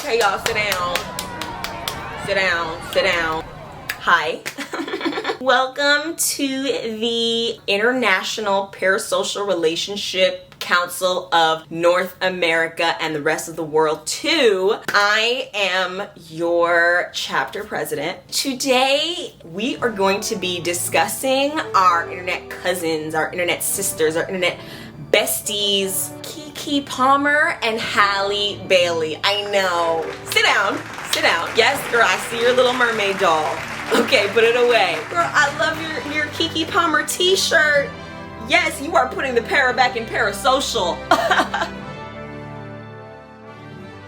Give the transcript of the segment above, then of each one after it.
Okay, y'all, sit down. Sit down, sit down. Hi. Welcome to the International Parasocial Relationship Council of North America and the rest of the world too. I am your chapter president. Today we are going to be discussing our internet cousins, our internet sisters, our internet besties, Keke Palmer and Halle Bailey. I know. Sit down. Sit down. Yes, girl, I see your little mermaid doll. Okay, put it away. Girl, I love your Keke Palmer t-shirt. Yes, you are putting the para back in parasocial.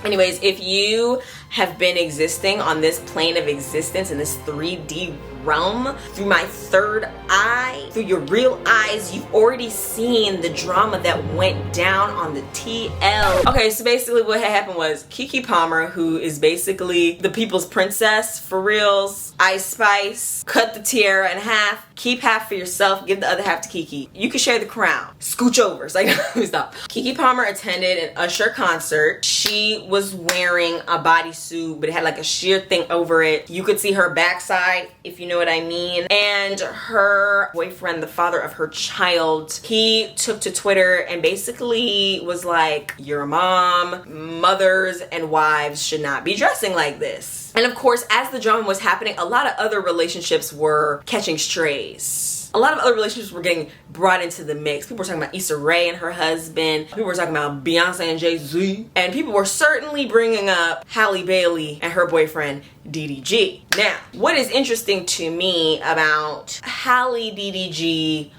Anyways, if you have been existing on this plane of existence in this 3D realm through my third eye, through your real eyes, you've already seen the drama that went down on the TL. Okay, so basically what had happened was Keke Palmer, who is basically the people's princess for reals, Ice Spice, cut the tiara in half, keep half for yourself, give the other half to Keke. You can share the crown. Scooch over. It's like, stop. Keke Palmer attended an Usher concert. She was wearing a bodysuit, but it had like a sheer thing over it. You could see her backside, if you know what I mean. And her boyfriend, the father of her child, he took to Twitter and basically was like, your mom, mothers, and wives should not be dressing like this. And of course, as the drama was happening, a lot of other relationships were catching strays. A lot of other relationships were getting brought into the mix. People were talking about Issa Rae and her husband. People were talking about Beyonce and Jay-Z. And people were certainly bringing up Halle Bailey and her boyfriend, DDG. Now, what is interesting to me about Halle, DDG,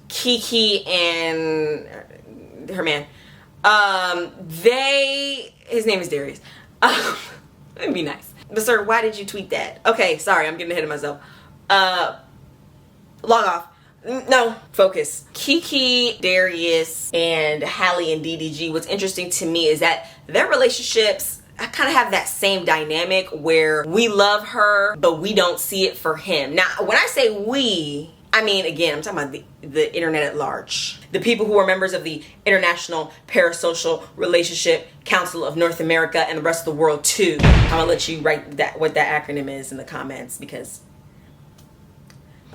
Keke, and her man, his name is Darius. It'd be nice. But sir, why did you tweet that? Okay, sorry, I'm getting ahead of myself. Log off. No, focus. Keke, Darius, and Halle and DDG, what's interesting to me is that their relationships kind of have that same dynamic where we love her, but we don't see it for him. Now, when I say we, I mean, again, I'm talking about the internet at large. The people who are members of the International Parasocial Relationship Council of North America and the rest of the world too. I'm gonna let you write what that acronym is in the comments because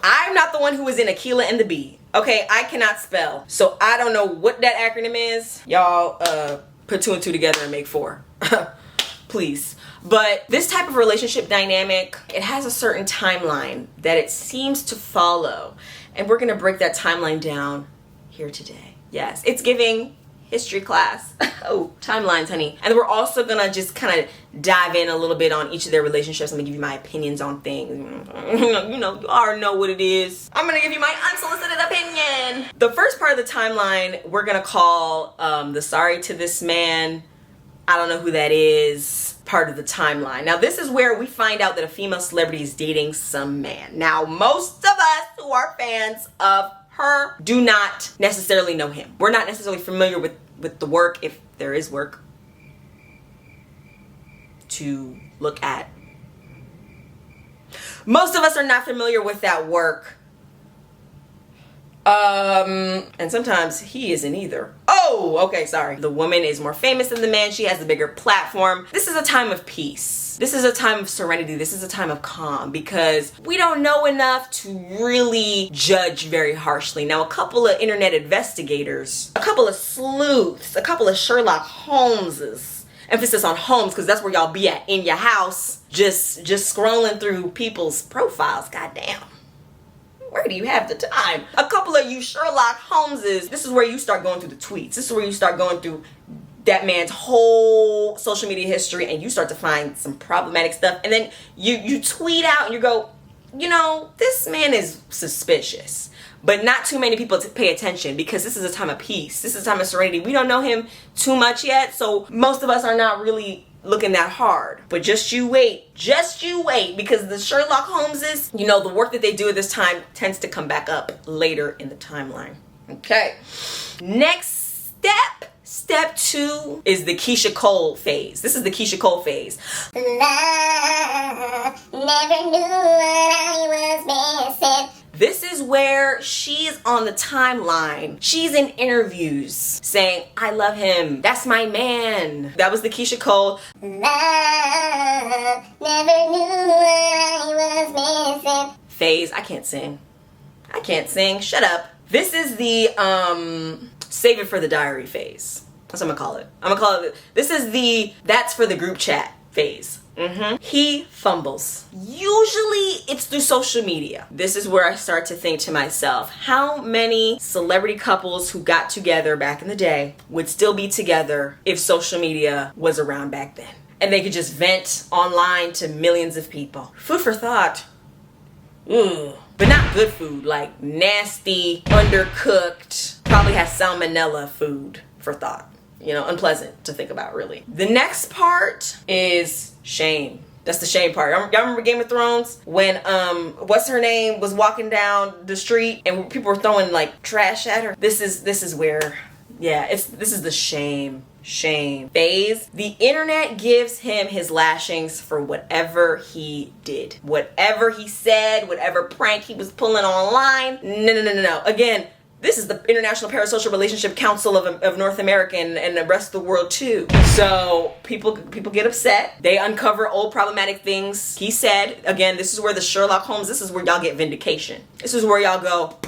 I'm not the one who was in Aquila and the Bee. Okay, I cannot spell. So I don't know what that acronym is. Y'all put 2 and 2 together and make 4. Please. But this type of relationship dynamic, it has a certain timeline that it seems to follow. And we're gonna break that timeline down here today. Yes, it's giving history class. Oh, timelines, honey. And we're also gonna just kind of dive in a little bit on each of their relationships. I'm gonna give you my opinions on things. You know, you already know what it is. I'm gonna give you my unsolicited opinion. The first part of the timeline, we're gonna call the sorry to this man, I don't know who that is, part of the timeline. Now, this is where we find out that a female celebrity is dating some man. Now, most of us who are fans of her do not necessarily know him. We're not necessarily familiar with the work, if there is work to look at. Most of us are not familiar with that work. And sometimes he isn't either. Oh, okay, sorry. The woman is more famous than the man. She has a bigger platform. This is a time of peace. This is a time of serenity. This is a time of calm because we don't know enough to really judge very harshly. Now, a couple of internet investigators, a couple of sleuths, a couple of Sherlock Holmeses, emphasis on Holmes because that's where y'all be at in your house, just scrolling through people's profiles. Goddamn. Where do you have the time? A couple of you Sherlock Holmeses, this is where you start going through the tweets. This is where you start going through that man's whole social media history and you start to find some problematic stuff. And then you tweet out and you go, you know, this man is suspicious. But not too many people to pay attention because this is a time of peace. This is a time of serenity. We don't know him too much yet, so most of us are not really looking that hard. But just you wait, because the Sherlock Holmeses, you know, the work that they do at this time tends to come back up later in the timeline. Okay, next step 2 is the Keisha Cole phase. This is the Keisha Cole phase. Love, never knew what I was missing. This is where she's on the timeline. She's in interviews saying, I love him. That's my man. That was the Keisha Cole. Love, Never knew what I was missing. Phase. I can't sing. I can't sing. Shut up. This is the save it for the diary phase. That's what I'm gonna call it. This is the that's for the group chat phase. He fumbles. Usually it's through social media. This is where I start to think to myself, how many celebrity couples who got together back in the day would still be together if social media was around back then? And they could just vent online to millions of people. Food for thought. Ugh. But not good food, like nasty, undercooked, probably has salmonella food for thought. You know, unpleasant to think about, really. The next part is shame. That's the shame part. Y'all remember Game of Thrones when what's her name was walking down the street and people were throwing like trash at her? This is where, yeah, this is the shame phase. The internet gives him his lashings for whatever he did, whatever he said, whatever prank he was pulling online. No. Again, this is the International Parasocial Relationship Council of North America and the rest of the world too. So people get upset. They uncover old problematic things he said. Again, this is where the Sherlock Holmes, this is where y'all get vindication. This is where y'all go,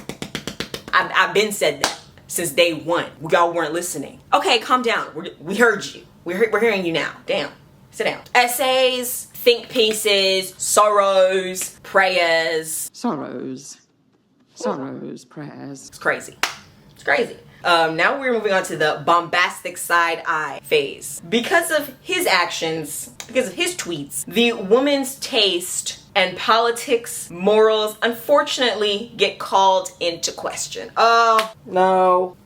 I've been said that since day one. Y'all weren't listening. Okay, calm down. We heard you. We're hearing you now. Damn. Sit down. Essays, think pieces, sorrows, prayers. Sorrows, prayers. It's crazy. Now we're moving on to the bombastic side eye phase. Because of his actions, because of his tweets, the woman's taste and politics, morals, unfortunately get called into question. Oh, no.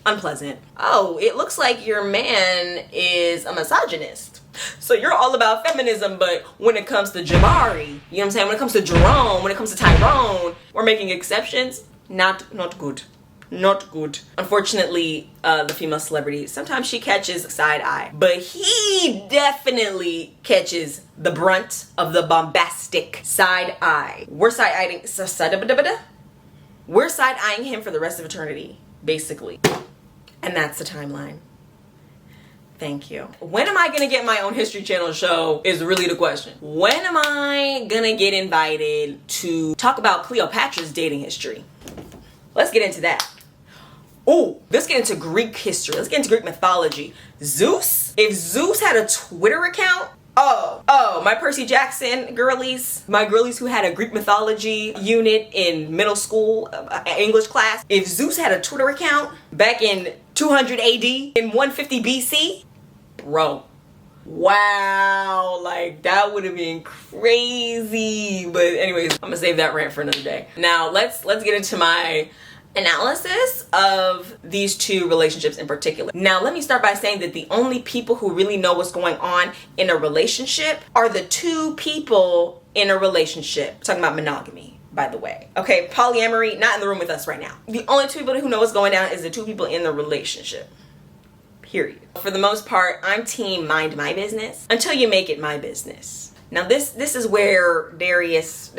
Unpleasant. Oh, it looks like your man is a misogynist. So you're all about feminism, but when it comes to Jabari, you know what I'm saying? When it comes to Jerome, when it comes to Tyrone, we're making exceptions. Not good. Not good. Unfortunately, the female celebrity, sometimes she catches side eye, but he definitely catches the brunt of the bombastic side eye. We're side-eyeing him for the rest of eternity, basically. And that's the timeline. Thank you. When am I gonna get my own History Channel show is really the question. When am I gonna get invited to talk about Cleopatra's dating history? Let's get into that. Oh, let's get into Greek history. Let's get into Greek mythology. Zeus? If Zeus had a Twitter account, oh, my Percy Jackson girlies, my girlies who had a Greek mythology unit in middle school, English class. If Zeus had a Twitter account back in 200 AD, in 150 BC, bro, wow, like that would have been crazy. But anyways, I'm gonna save that rant for another day. Now let's get into my analysis of these two relationships in particular. Now let me start by saying that the only people who really know what's going on in a relationship are the two people in a relationship. I'm talking about monogamy, by the way. Okay, polyamory, not in the room with us right now. The only two people who know what's going down is the two people in the relationship. Period. For the most part, I'm team mind my business until you make it my business. Now this is where Darius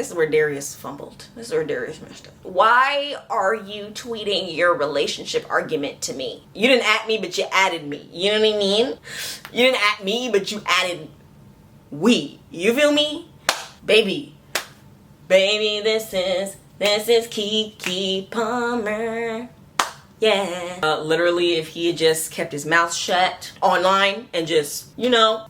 fumbled. This is where Darius messed up. Why are you tweeting your relationship argument to me? You didn't at me, but you added me. You know what I mean? You didn't at me, but you added we. You feel me? Baby, this is Keke Palmer. Yeah. Literally, if he had just kept his mouth shut online and just,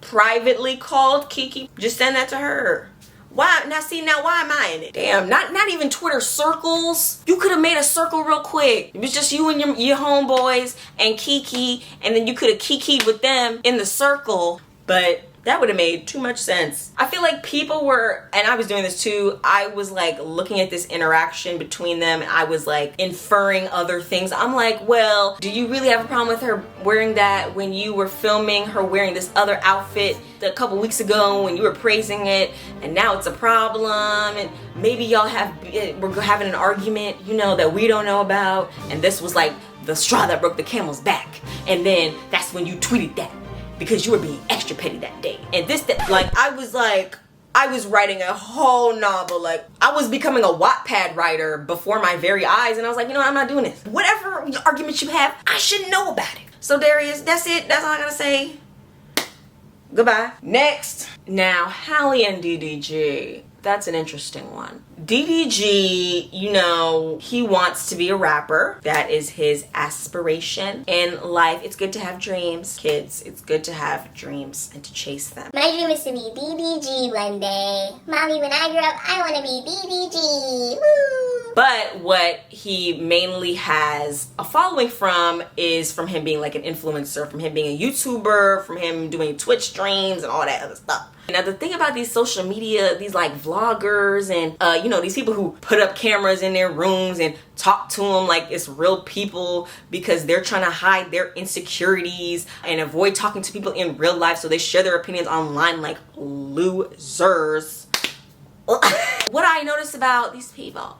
privately called Keke, just send that to her. Why? Now why am I in it? Damn, not even Twitter circles. You could have made a circle real quick. It was just you and your homeboys and Keke, and then you could have Keke'd with them in the circle. But that would have made too much sense. I feel like people were, and I was doing this too, I was like looking at this interaction between them and I was like inferring other things. I'm like, well, do you really have a problem with her wearing that when you were filming her wearing this other outfit a couple weeks ago when you were praising it, and now it's a problem, and maybe y'all we're having an argument, that we don't know about, and this was like the straw that broke the camel's back, and then that's when you tweeted that. Because you were being extra petty that day. And I was writing a whole novel. Like, I was becoming a Wattpad writer before my very eyes. And I was like, I'm not doing this. Whatever arguments you have, I should know about it. So Darius, that's it. That's all I gotta say. Goodbye. Next. Now, Halle and DDG. That's an interesting one. DDG, you know, he wants to be a rapper. That is his aspiration in life. It's good to have dreams, kids. It's good to have dreams and to chase them. My dream is to be DDG one day. Mommy, when I grow up, I want to be DDG. Woo! But what he mainly has a following from is from him being like an influencer, from him being a YouTuber, from him doing Twitch streams and all that other stuff. Now the thing about these social media, these like vloggers and you know, these people who put up cameras in their rooms and talk to them like it's real people because they're trying to hide their insecurities and avoid talking to people in real life, so they share their opinions online like losers. What I noticed about these people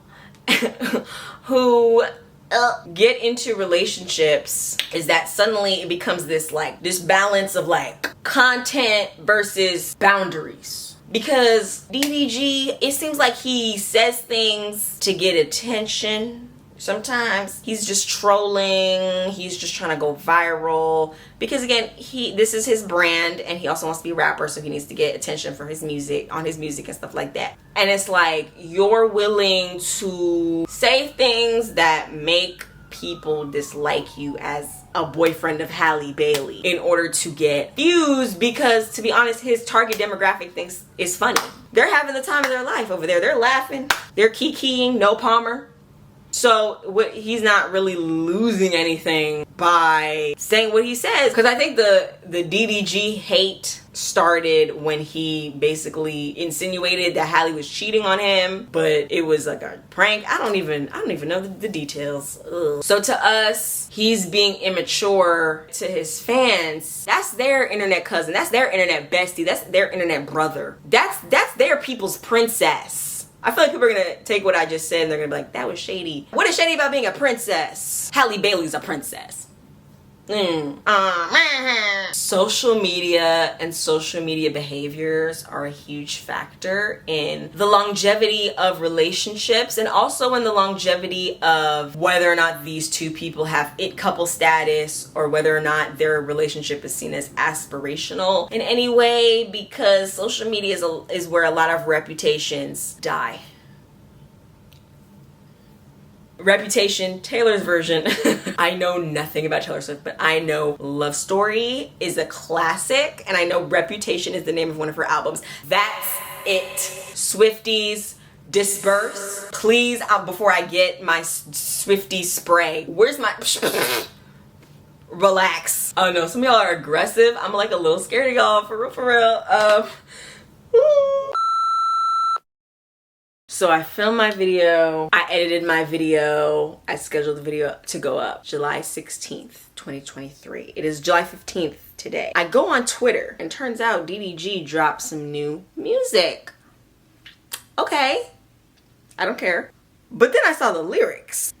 who get into relationships is that suddenly it becomes this balance of like content versus boundaries. Because DDG, it seems like he says things to get attention. Sometimes he's just trolling, he's just trying to go viral, because again, this is his brand and he also wants to be a rapper, so he needs to get attention for his music, on his music and stuff like that. And it's like, you're willing to say things that make people dislike you as a boyfriend of Halle Bailey in order to get views, because to be honest, his target demographic thinks it's funny. They're having the time of their life over there. They're laughing, they're kikiing, no Palmer. So he's not really losing anything by saying what he says. Because I think the DDG hate started when he basically insinuated that Halle was cheating on him, but it was like a prank. I don't even know the details. Ugh. So to us, he's being immature. To his fans, that's their internet cousin, that's their internet bestie, that's their internet brother, that's their people's princess. I feel like people are gonna take what I just said and they're gonna be like, that was shady. What is shady about being a princess? Halle Bailey's a princess. Social media and social media behaviors are a huge factor in the longevity of relationships, and also in the longevity of whether or not these two people have it couple status, or whether or not their relationship is seen as aspirational in any way, because social media is where a lot of reputations die. Reputation, Taylor's version. I know nothing about Taylor Swift, but I know Love Story is a classic, and I know Reputation is the name of one of her albums. That's it. Swifties, disperse. Please, before I get my Swiftie spray. Where's my... Relax. Oh no, some of y'all are aggressive. I'm like a little scared of y'all, for real. So I filmed my video, I edited my video, I scheduled the video to go up July 16th, 2023. It is July 15th today. I go on Twitter and turns out DDG dropped some new music. Okay, I don't care. But then I saw the lyrics.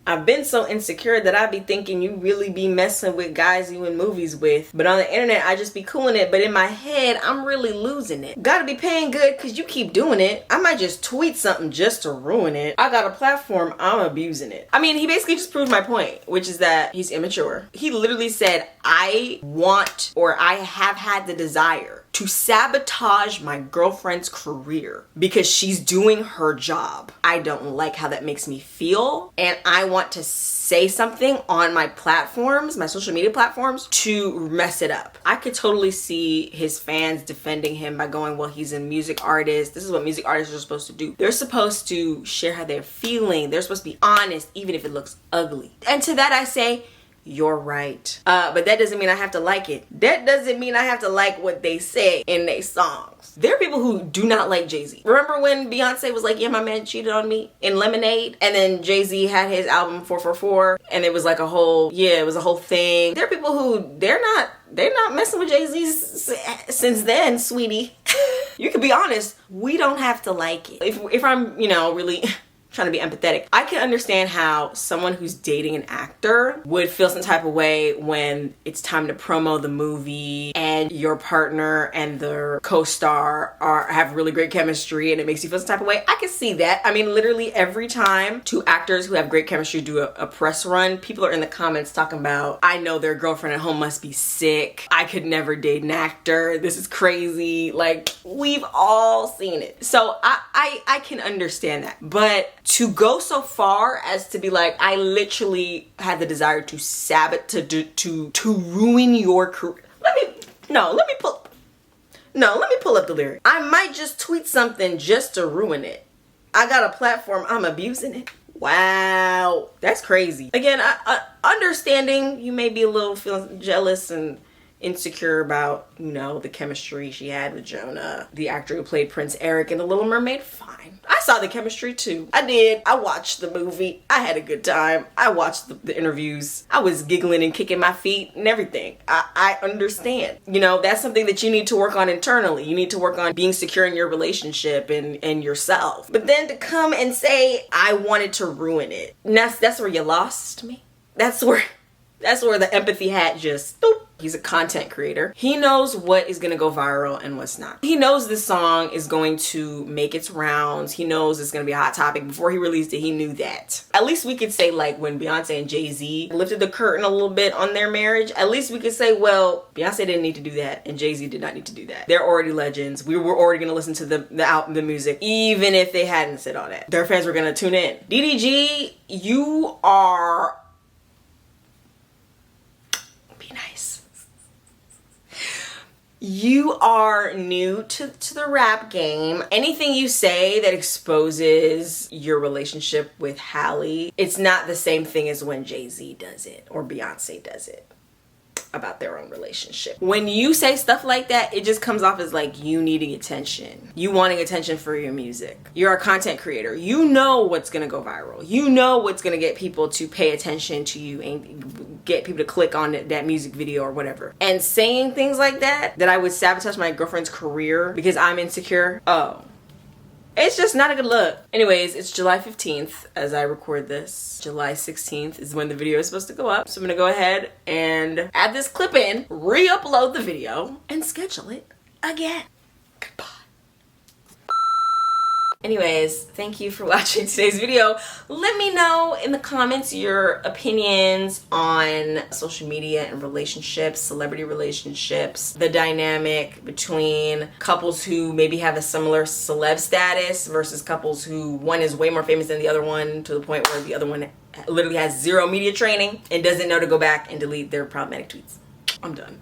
I've been so insecure that I be thinking you really be messing with guys you in movies with. But on the internet, I just be cooling it. But in my head, I'm really losing it. Gotta be paying good because you keep doing it. I might just tweet something just to ruin it. I got a platform, I'm abusing it. I mean, he basically just proved my point, which is that he's immature. He literally said, I want, or I have had the desire to sabotage my girlfriend's career because she's doing her job. I don't like how that makes me feel, and I want to say something on my platforms, my social media platforms, to mess it up. I could totally see his fans defending him by going, well, he's a music artist. This is what music artists are supposed to do. They're supposed to share how they're feeling. They're supposed to be honest, even if it looks ugly. And to that I say, you're right. But that doesn't mean I have to like it. That doesn't mean I have to like what they say in their songs. There are people who do not like Jay-Z. Remember when Beyonce was like, yeah, my man cheated on me in Lemonade? And then Jay-Z had his album 444 and it was like a whole, it was a whole thing. There are people who, they're not messing with Jay-Z since then, sweetie. You can be honest, we don't have to like it. If I'm, really trying to be empathetic. I can understand how someone who's dating an actor would feel some type of way when it's time to promo the movie and your partner and their co-star have really great chemistry and it makes you feel some type of way. I can see that. I mean, literally every time two actors who have great chemistry do a press run, people are in the comments talking about, I know their girlfriend at home must be sick. I could never date an actor. This is crazy. Like, we've all seen it. So I can understand that. But to go so far as to be like, I literally had the desire to to ruin your career. Let me pull up the lyric. I might just tweet something just to ruin it. I got a platform, I'm abusing it. Wow, that's crazy. Again, understanding you may be a little feeling jealous and insecure about, you know, the chemistry she had with Jonah, the actor who played Prince Eric in The Little Mermaid. Fine. I saw the chemistry too. I did. I watched the movie. I had a good time. I watched the interviews. I was giggling and kicking my feet and everything. I understand. You know, that's something that you need to work on internally. You need to work on being secure in your relationship and yourself. But then to come and say, I wanted to ruin it. And that's where you lost me. That's where the empathy hat just, boop. He's a content creator. He knows what is going to go viral and what's not. He knows this song is going to make its rounds. He knows it's going to be a hot topic. Before he released it, he knew that. At least we could say, like, when Beyonce and Jay-Z lifted the curtain a little bit on their marriage, at least we could say, well, Beyonce didn't need to do that and Jay-Z did not need to do that. They're already legends. We were already going to listen to the music, even if they hadn't said all that. Their fans were going to tune in. DDG, you are... Be nice. You are new to the rap game. Anything you say that exposes your relationship with Halle, it's not the same thing as when Jay-Z does it or Beyonce does it about their own relationship. When you say stuff like that, it just comes off as like you needing attention. You wanting attention for your music. You're a content creator. You know what's gonna go viral. You know what's gonna get people to pay attention to you and get people to click on that music video or whatever. And saying things like that I would sabotage my girlfriend's career because I'm insecure. Oh. It's just not a good look. Anyways, it's July 15th as I record this. July 16th is when the video is supposed to go up. So I'm gonna go ahead and add this clip in, re-upload the video, and schedule it again. Goodbye. Anyways, thank you for watching today's video. Let me know in the comments your opinions on social media and relationships, celebrity relationships, the dynamic between couples who maybe have a similar celeb status versus couples who one is way more famous than the other one to the point where the other one literally has zero media training and doesn't know to go back and delete their problematic tweets. I'm done.